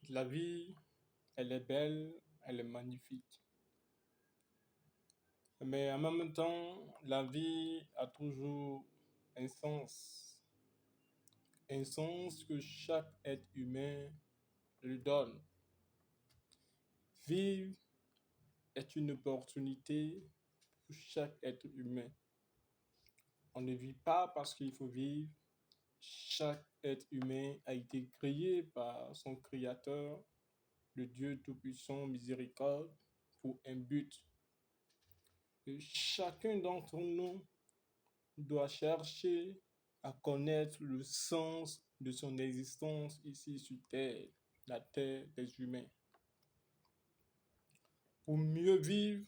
La vie, elle est belle, elle est magnifique. Mais en même temps, la vie a toujours un sens. Un sens que chaque être humain lui donne. Vivre est une opportunité pour chaque être humain. On ne vit pas parce qu'il faut vivre. Chaque être humain a été créé par son Créateur, le Dieu Tout-Puissant, miséricorde, pour un but. Et chacun d'entre nous doit chercher à connaître le sens de son existence ici sur Terre, la Terre des humains. Pour mieux vivre,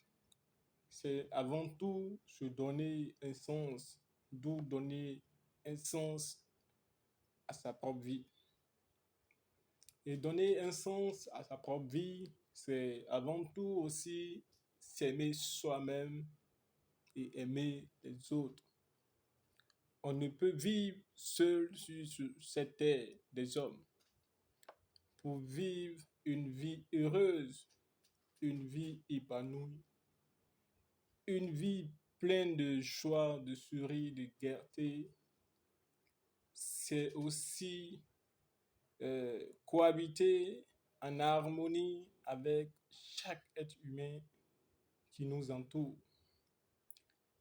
c'est avant tout se donner un sens, d'où donner un sens à sa propre vie. Et donner un sens à sa propre vie, c'est avant tout aussi s'aimer soi-même et aimer les autres. On ne peut vivre seul sur cette terre des hommes. Pour vivre une vie heureuse, une vie épanouie, une vie pleine de joie, de sourire, de gaieté, c'est aussi cohabiter en harmonie avec chaque être humain qui nous entoure.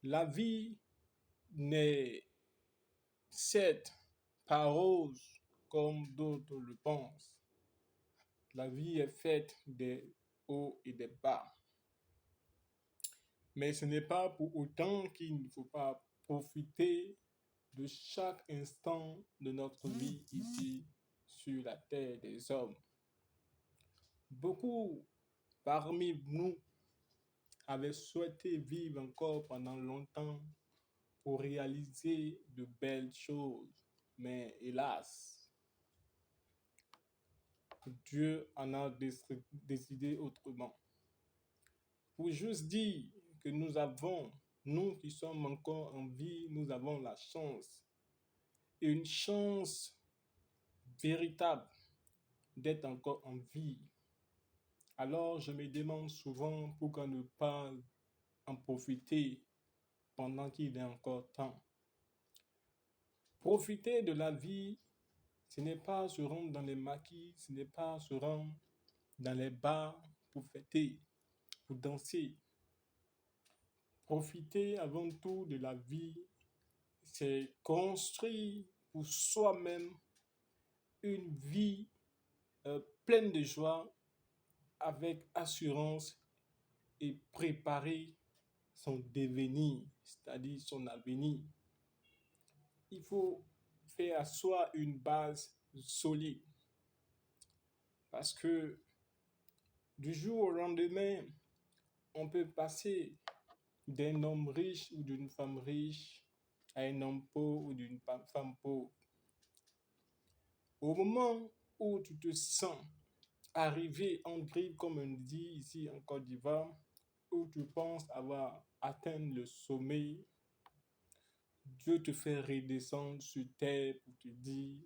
La vie n'est certes pas rose comme d'autres le pensent. La vie est faite des hauts et des bas. Mais ce n'est pas pour autant qu'il ne faut pas profiter de chaque instant de notre vie ici sur la terre des hommes. Beaucoup parmi nous avaient souhaité vivre encore pendant longtemps pour réaliser de belles choses. Mais hélas, Dieu en a décidé autrement. Pour juste dire que nous qui sommes encore en vie, nous avons la chance, une chance véritable d'être encore en vie. Alors je me demande souvent pourquoi ne pas en profiter pendant qu'il est encore temps. Profiter de la vie, ce n'est pas se rendre dans les maquis, ce n'est pas se rendre dans les bars pour fêter, pour danser. Profiter avant tout de la vie, c'est construire pour soi-même une vie pleine de joie, avec assurance et préparer son devenir, c'est-à-dire son avenir. Il faut faire à soi une base solide parce que du jour au lendemain, on peut passer d'un homme riche ou d'une femme riche à un homme pauvre ou d'une femme pauvre. Au moment où tu te sens arrivé en grippe, comme on dit ici en Côte d'Ivoire, où tu penses avoir atteint le sommet, Dieu te fait redescendre sur terre pour te dire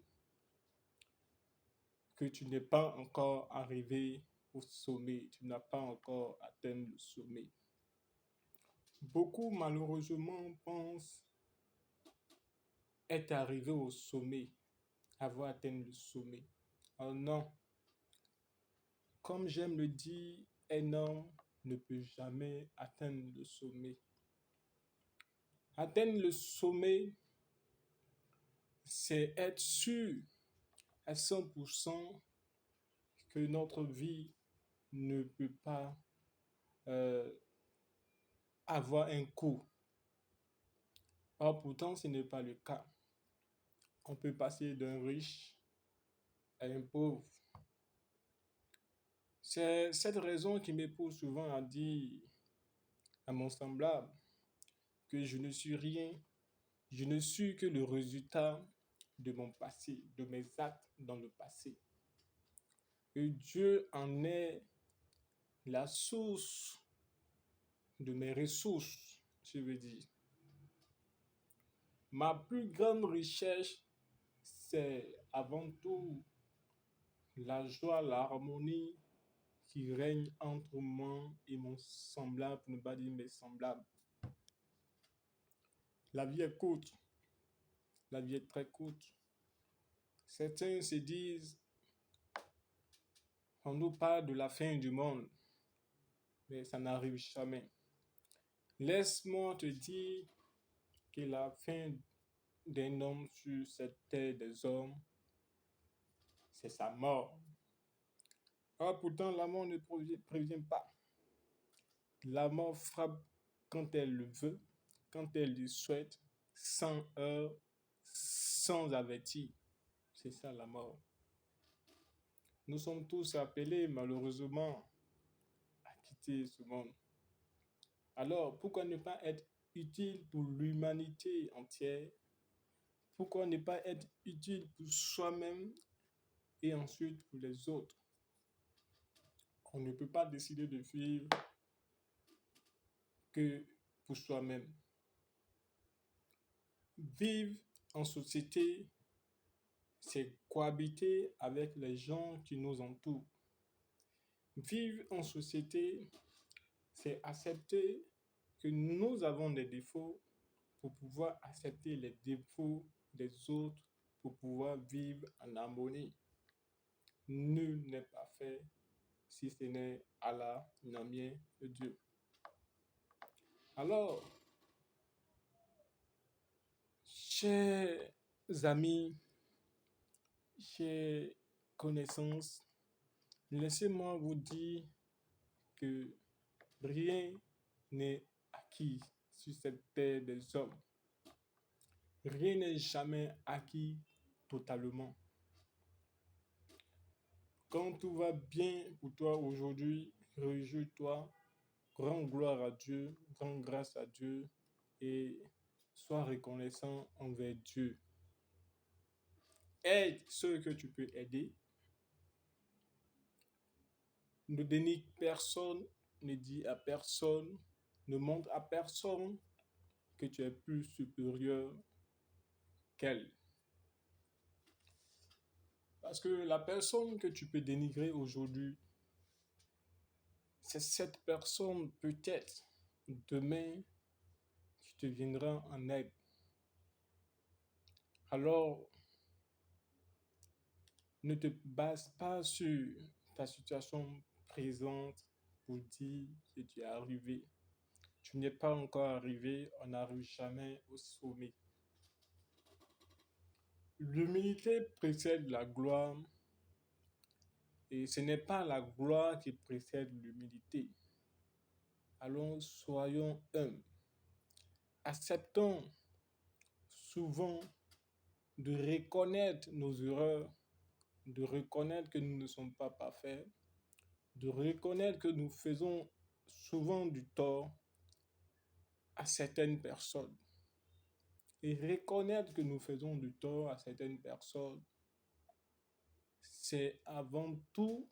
que tu n'es pas encore arrivé au sommet, tu n'as pas encore atteint le sommet. Beaucoup malheureusement pensent être arrivé au sommet, avoir atteint le sommet. Oh non, comme j'aime le dire, un homme ne peut jamais atteindre le sommet. Atteindre le sommet, c'est être sûr à 100% que notre vie ne peut pas avoir un coût. Or, pourtant, ce n'est pas le cas. On peut passer d'un riche à un pauvre. C'est cette raison qui me pousse souvent à dire à mon semblable que je ne suis rien, je ne suis que le résultat de mon passé, de mes actes dans le passé. Et Dieu en est la source de mes ressources, je veux dire. Ma plus grande richesse, c'est avant tout la joie, l'harmonie qui règne entre moi et mon semblable, pour ne pas dire mes semblables. La vie est courte, la vie est très courte. Certains se disent, on nous parle de la fin du monde, mais ça n'arrive jamais. Laisse-moi te dire que la fin d'un homme sur cette terre des hommes, c'est sa mort. Ah, pourtant, la mort ne prévient pas. La mort frappe quand elle le veut, quand elle le souhaite, sans heurts, sans avertir. C'est ça la mort. Nous sommes tous appelés, malheureusement, à quitter ce monde. Alors, pourquoi ne pas être utile pour l'humanité entière? Pourquoi ne pas être utile pour soi-même et ensuite pour les autres? On ne peut pas décider de vivre que pour soi-même. Vivre en société, c'est cohabiter avec les gens qui nous entourent. Vivre en société, c'est accepter que nous avons des défauts pour pouvoir accepter les défauts des autres, pour pouvoir vivre en harmonie. Nul n'est parfait si ce n'est Allah, Namien, le Dieu. Alors, chers amis, chers connaissances, laissez-moi vous dire que rien n'est acquis sur cette terre des hommes. Rien n'est jamais acquis totalement. Quand tout va bien pour toi aujourd'hui, réjouis-toi, rends gloire à Dieu, rends grâce à Dieu et sois reconnaissant envers Dieu. Aide ceux que tu peux aider. Ne dénigre personne, ne dis à personne, ne montre à personne que tu es plus supérieur qu'elle. Parce que la personne que tu peux dénigrer aujourd'hui, c'est cette personne peut-être demain qui te viendra en aide. Alors, ne te base pas sur ta situation présente pour dire que tu es arrivé. Tu n'es pas encore arrivé, on n'arrive jamais au sommet. L'humilité précède la gloire et ce n'est pas la gloire qui précède l'humilité. Alors, soyons humbles. Acceptons souvent de reconnaître nos erreurs, de reconnaître que nous ne sommes pas parfaits, de reconnaître que nous faisons souvent du tort à certaines personnes. Et reconnaître que nous faisons du tort à certaines personnes, c'est avant tout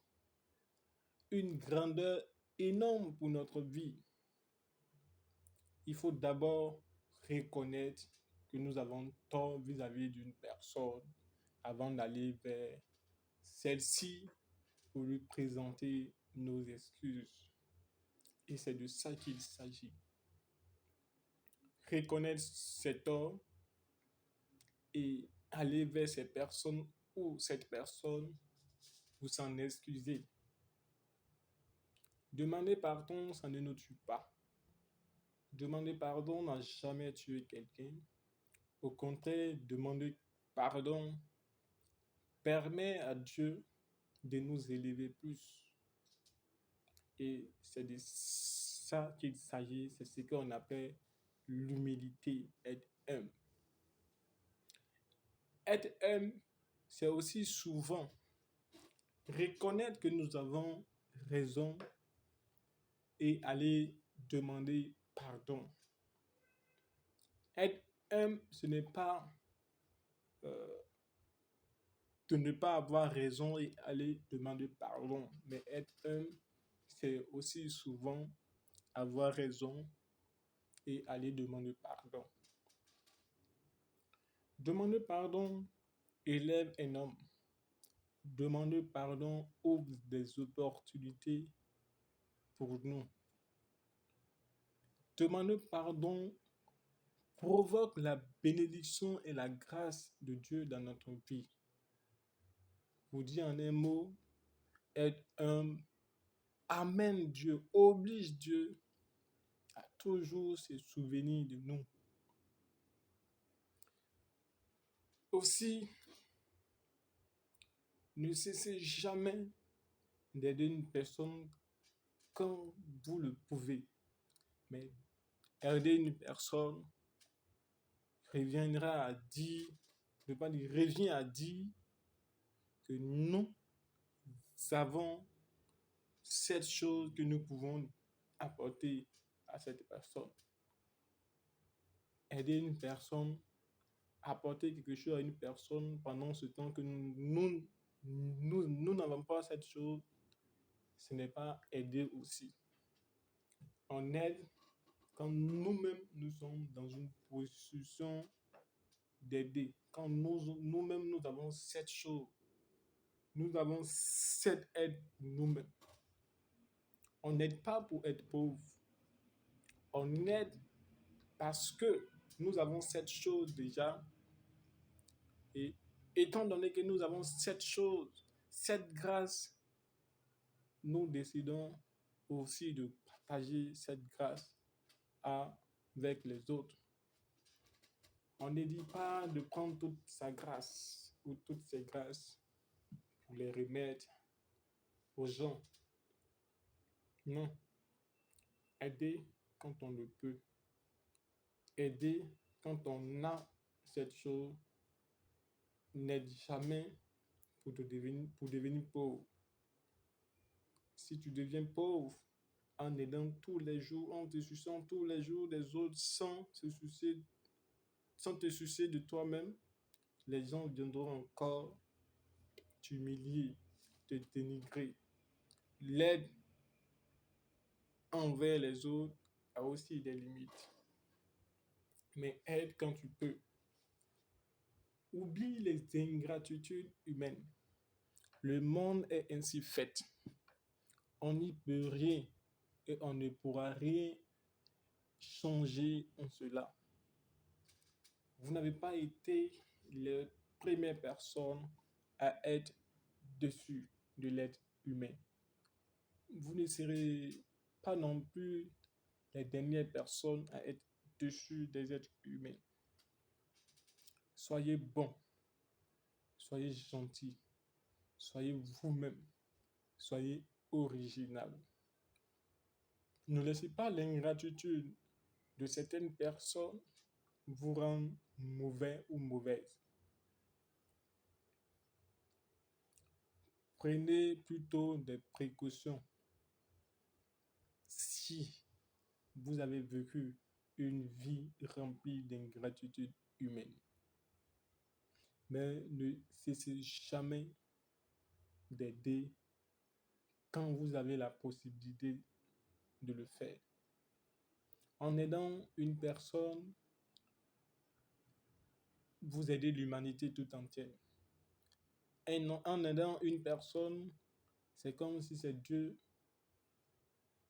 une grandeur énorme pour notre vie. Il faut d'abord reconnaître que nous avons tort vis-à-vis d'une personne avant d'aller vers celle-ci pour lui présenter nos excuses. Et c'est de ça qu'il s'agit. Reconnaître ses torts et aller vers ces personnes ou cette personne pour s'en excuser. Demander pardon, ça ne nous tue pas. Demander pardon n'a jamais tué quelqu'un. Au contraire, demander pardon permet à Dieu de nous élever plus. Et c'est de ça qu'il s'agit, c'est ce qu'on appelle l'humilité, être humble. Être humble, c'est aussi souvent reconnaître que nous avons raison et aller demander pardon. Être humble, ce n'est pas de ne pas avoir raison et aller demander pardon, mais être humble, c'est aussi souvent avoir raison et aller demander pardon. Demander pardon élève un homme. Demander pardon ouvre des opportunités pour nous. Demander pardon provoque la bénédiction et la grâce de Dieu dans notre vie. Pour dire en un mot, être humble, amène Dieu, oblige Dieu à toujours se souvenir de nous. Aussi, ne cessez jamais d'aider une personne quand vous le pouvez. Mais aider une personne reviendra à dire, revient à dire que nous savons cette chose que nous pouvons apporter à cette personne. Aider une personne, apporter quelque chose à une personne pendant ce temps que nous n'avons pas cette chose, ce n'est pas aider aussi. On aide quand nous-mêmes nous sommes dans une position d'aider. Quand nous-mêmes nous avons cette chose, nous avons cette aide nous-mêmes. On n'aide pas pour être pauvre. On aide parce que nous avons cette chose déjà. Et étant donné que nous avons cette chose, cette grâce, nous décidons aussi de partager cette grâce avec les autres. On ne dit pas de prendre toute sa grâce ou toutes ses grâces pour les remettre aux gens. Non. Aider quand on le peut. Aider quand on a cette chose. N'aide jamais pour devenir pauvre. Si tu deviens pauvre en aidant tous les jours, en te souciant tous les jours des autres sans te soucier de toi-même, les gens viendront encore t'humilier, te dénigrer. L'aide envers les autres a aussi des limites. Mais aide quand tu peux. Oublie les ingratitudes humaines. Le monde est ainsi fait. On n'y peut rien et on ne pourra rien changer en cela. Vous n'avez pas été la première personne à être dessus de l'être humain. Vous ne serez pas non plus les dernières personnes à être dessus des êtres humains. Soyez bons, soyez gentils, soyez vous-même, soyez original. Ne laissez pas l'ingratitude de certaines personnes vous rendre mauvais ou mauvaise. Prenez plutôt des précautions si vous avez vécu une vie remplie d'ingratitude humaine. Mais ne cessez jamais d'aider quand vous avez la possibilité de le faire. En aidant une personne, vous aidez l'humanité tout entière. Et en aidant une personne, c'est comme si c'est Dieu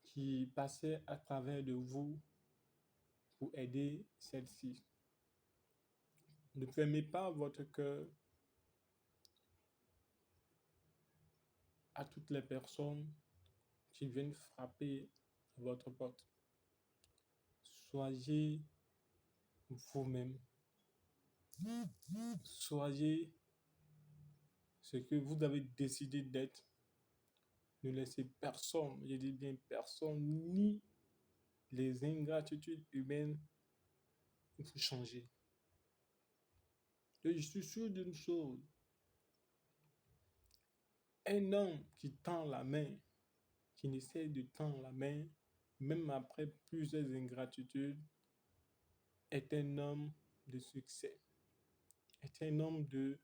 qui passait à travers de vous pour aider celle-ci. Ne fermez pas votre cœur à toutes les personnes qui viennent frapper à votre porte. Soyez vous-même. Soyez ce que vous avez décidé d'être. Ne laissez personne, je dis bien personne, ni les ingratitudes humaines vous changer. Et je suis sûr d'une chose. Un homme qui tend la main, qui essaie de tendre la main, même après plusieurs ingratitudes, est un homme de succès, est un homme de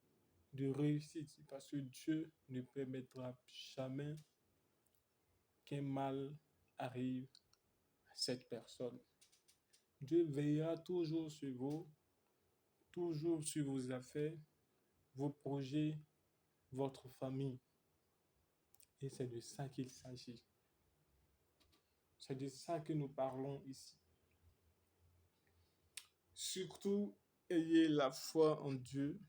réussite, parce que Dieu ne permettra jamais qu'un mal arrive à cette personne. Dieu veillera toujours sur vous, toujours sur vos affaires, vos projets, votre famille. Et c'est de ça qu'il s'agit. C'est de ça que nous parlons ici. Surtout, ayez la foi en Dieu,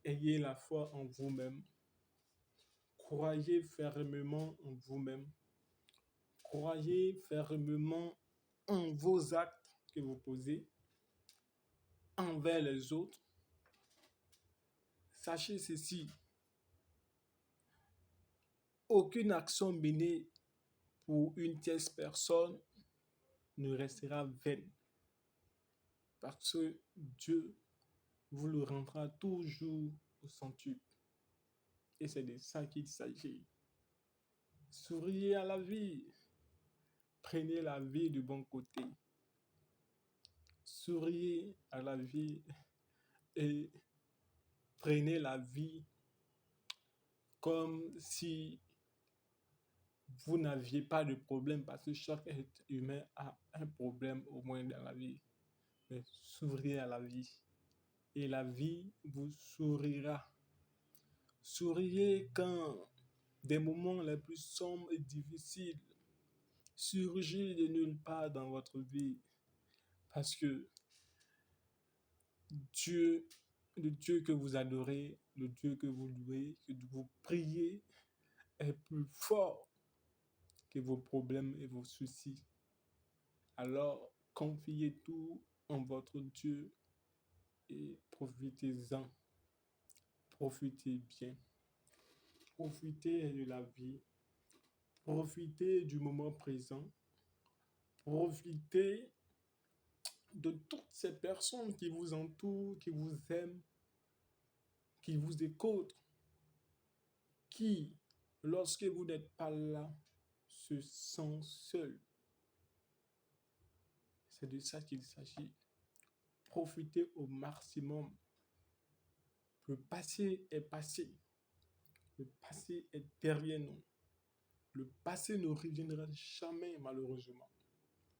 ayez la foi en vous-même, croyez fermement en vous-même, croyez fermement en vos actes que vous posez envers les autres. Sachez ceci, aucune action menée pour une tierce personne ne restera vaine, parce que Dieu vous le rendra toujours au centuple. Et c'est de ça qu'il s'agit. Souriez à la vie. Prenez la vie du bon côté. Souriez à la vie et prenez la vie comme si vous n'aviez pas de problème, parce que chaque être humain a un problème au moins dans la vie. Mais souriez à la vie et la vie vous sourira. Souriez quand des moments les plus sombres et difficiles surgissent de nulle part dans votre vie, parce que Dieu, le Dieu que vous adorez, le Dieu que vous louez, que vous priez, est plus fort que vos problèmes et vos soucis. Alors, confiez tout en votre Dieu et profitez-en. Profitez bien. Profitez de la vie. Profitez du moment présent. Profitez de toutes ces personnes qui vous entourent, qui vous aiment, qui vous écoutent, qui, lorsque vous n'êtes pas là, se sentent seuls. C'est de ça qu'il s'agit. Profitez au maximum. Le passé est passé. Le passé est derrière nous. Le passé ne reviendra jamais, malheureusement.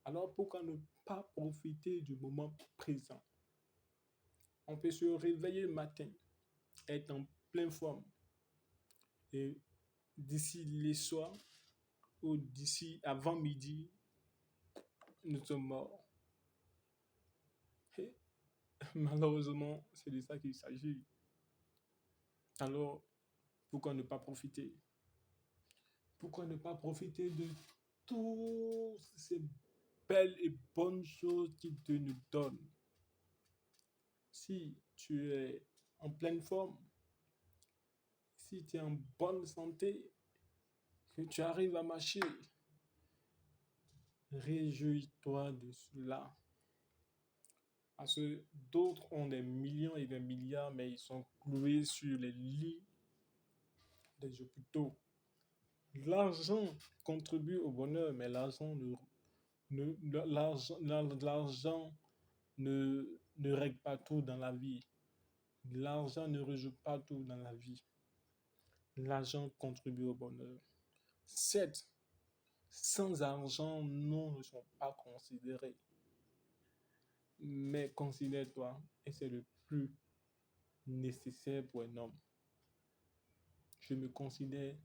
Alors pourquoi ne pas profiter du moment présent? On peut se réveiller le matin, être en pleine forme, et d'ici les soirs ou d'ici avant midi, nous sommes morts. Et malheureusement, c'est de ça qu'il s'agit. Alors, pourquoi ne pas profiter? Pourquoi ne pas profiter de toutes ces belles et bonnes choses qu'il te nous donne? Si tu es en pleine forme, si tu es en bonne santé, que tu arrives à marcher, réjouis-toi de cela. Parce que d'autres ont des millions et des milliards, mais ils sont cloués sur les lits des hôpitaux. L'argent contribue au bonheur, mais l'argent ne règle pas tout dans la vie. L'argent ne résout pas tout dans la vie. L'argent contribue au bonheur. Certes, sans argent, nous ne sommes pas considérés. Mais considère-toi, et c'est le plus nécessaire pour un homme. Je me considère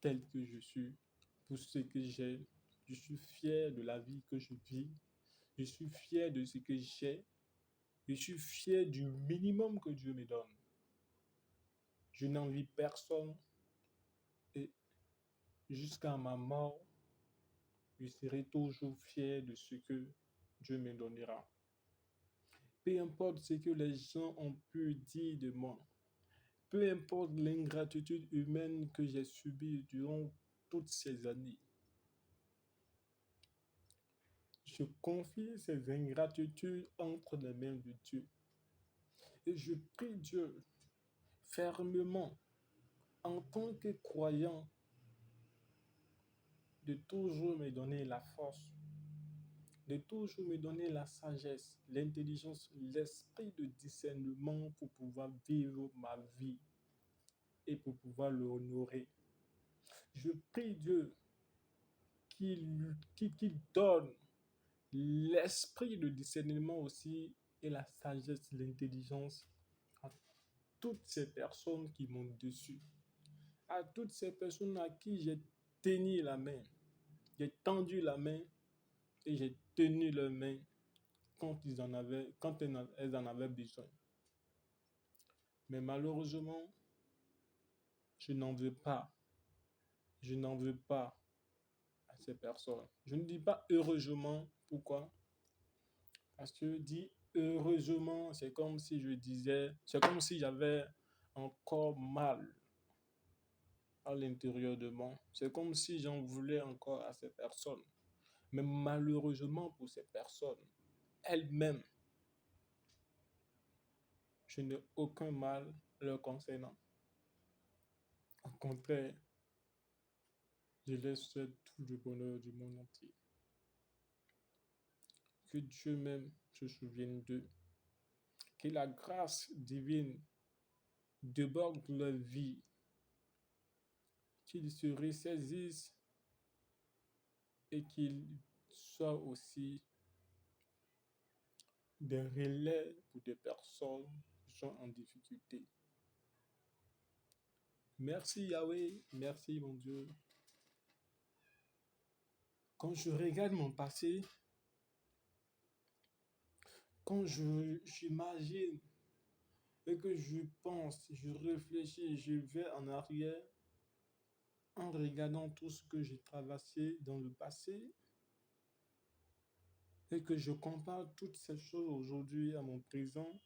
tel que je suis, pour ce que j'ai. Je suis fier de la vie que je vis. Je suis fier de ce que j'ai. Je suis fier du minimum que Dieu me donne. Je n'envie personne et jusqu'à ma mort, je serai toujours fier de ce que Dieu me donnera. Peu importe ce que les gens ont pu dire de moi, peu importe l'ingratitude humaine que j'ai subie durant toutes ces années, je confie ces ingratitudes entre les mains de Dieu. Et je prie Dieu fermement, en tant que croyant, de toujours me donner la force, de toujours me donner la sagesse, l'intelligence, l'esprit de discernement pour pouvoir vivre ma vie et pour pouvoir l'honorer. Je prie Dieu qu'il donne l'esprit de discernement aussi et la sagesse, l'intelligence toutes ces personnes qui m'ont déçu, à toutes ces personnes à qui j'ai tenu la main, j'ai tendu la main et j'ai tenu leur main quand elles en avaient besoin. Mais malheureusement, je n'en veux pas. Je n'en veux pas à ces personnes. Je ne dis pas heureusement. Pourquoi? Parce que dit heureusement, c'est comme si je disais, c'est comme si j'avais encore mal à l'intérieur de moi. C'est comme si j'en voulais encore à ces personnes. Mais malheureusement pour ces personnes, elles-mêmes, je n'ai aucun mal leur concernant. Au contraire, je leur souhaite tout le bonheur du monde entier. Que Dieu même se souvienne d'eux. Que la grâce divine déborde leur vie. Qu'ils se ressaisissent et qu'ils soient aussi des relais pour des personnes qui sont en difficulté. Merci Yahweh, merci mon Dieu. Quand je regarde mon passé, quand j'imagine et que je pense, je réfléchis, je vais en arrière en regardant tout ce que j'ai traversé dans le passé et que je compare toutes ces choses aujourd'hui à mon présent,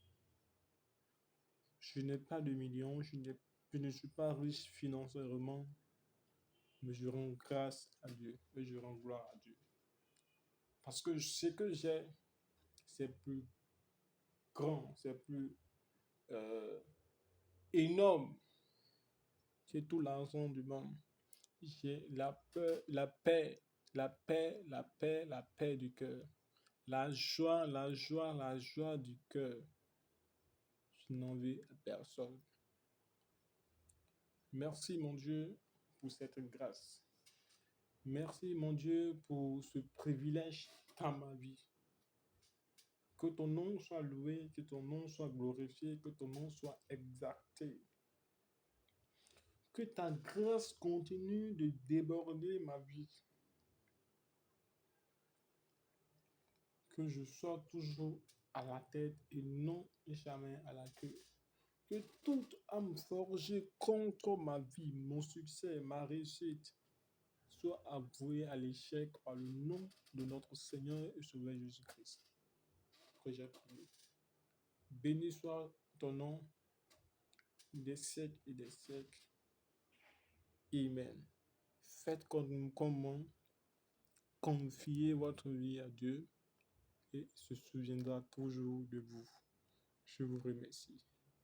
je n'ai pas de millions, je ne suis pas riche financièrement, mais je rends grâce à Dieu et je rends gloire à Dieu. Parce que ce que j'ai, c'est plus grand, c'est plus euh, énorme que tout l'argent du monde. J'ai la peur, la paix, la paix, la paix, la paix du cœur. La joie, la joie, la joie du cœur. Je n'en veux à personne. Merci mon Dieu pour cette grâce. Merci mon Dieu pour ce privilège dans ma vie. Que ton nom soit loué, que ton nom soit glorifié, que ton nom soit exalté. Que ta grâce continue de déborder ma vie. Que je sois toujours à la tête et non jamais à la queue. Que toute âme forgée contre ma vie, mon succès, ma réussite, soit avouée à l'échec par le nom de notre Seigneur et Sauveur Jésus-Christ. Que j'ai prié. Béni soit ton nom des siècles et des siècles. Amen. Faites comme moi, confiez votre vie à Dieu et il se souviendra toujours de vous. Je vous remercie.